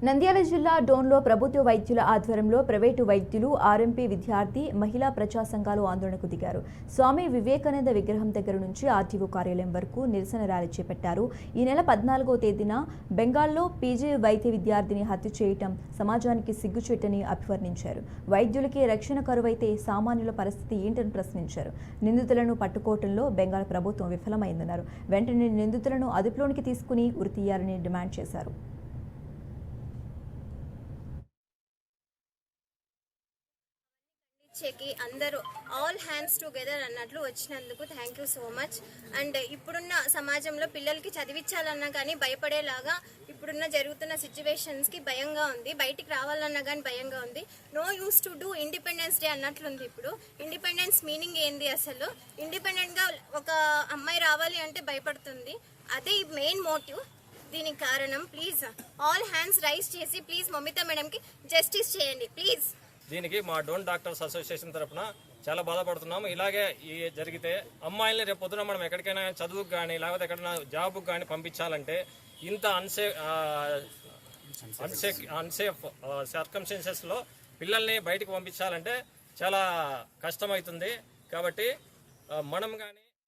నంద్యాల జిల్లా డోన్లో ప్రభుత్వ వైద్యుల ఆధ్వర్యంలో ప్రైవేటు వైద్యులు, ఆర్ఎంపీ విద్యార్థి, మహిళా ప్రజా సంఘాలు ఆందోళనకు దిగారు. స్వామి వివేకానంద విగ్రహం దగ్గర నుంచి ఆర్టీఓ కార్యాలయం వరకు నిరసన ర్యాలీ చేపట్టారు. ఈ నెల 14వ తేదీన బెంగాల్లో పీజీ వైద్య విద్యార్థిని హత్య చేయటం సమాజానికి సిగ్గుచేటని అభివర్ణించారు. వైద్యులకి రక్షణ కరువైతే సామాన్యుల పరిస్థితి ఏంటని ప్రశ్నించారు. నిందితులను పట్టుకోవటంలో బెంగాల్ ప్రభుత్వం విఫలమైందన్నారు. వెంటనే నిందితులను అదుపులోనికి తీసుకుని ఉరి తీయాలని డిమాండ్ చేశారు. అందరూ ఆల్ హ్యాండ్స్ టుగెదర్ అన్నట్లు వచ్చినందుకు thank you so much. And ఇప్పుడున్న సమాజంలో పిల్లలకి చదివించాలన్నా కానీ భయపడేలాగా ఇప్పుడున్న జరుగుతున్న సిచ్యువేషన్స్కి భయంగా ఉంది. బయటికి రావాలన్నా కానీ భయంగా ఉంది. No use to do independence day అన్నట్లుంది. ఇప్పుడు ఇండిపెండెన్స్ మీనింగ్ ఏంది? అసలు ఇండిపెండెంట్గా ఒక అమ్మాయి రావాలి అంటే భయపడుతుంది. అదే మెయిన్ మోటివ్. దీనికి కారణం ప్లీజ్ ఆల్ హ్యాండ్స్ రైజ్ చేసి ప్లీజ్ మమితా మేడంకి జస్టిస్ చేయండి ప్లీజ్. దీనికి మా డోన్ డాక్టర్స్ అసోసియేషన్ తరఫున చాలా బాధపడుతున్నాము. ఇలాగే జరిగితే అమ్మాయిల్ని రేపు పొద్దున మనం ఎక్కడికైనా చదువుకు కానీ లేకపోతే ఎక్కడైనా జాబ్కి కానీ పంపించాలంటే ఇంత అన్సేఫ్ సర్కమ్స్టెన్సెస్లో పిల్లల్ని బయటకు పంపించాలంటే చాలా కష్టమవుతుంది. కాబట్టి మనం కానీ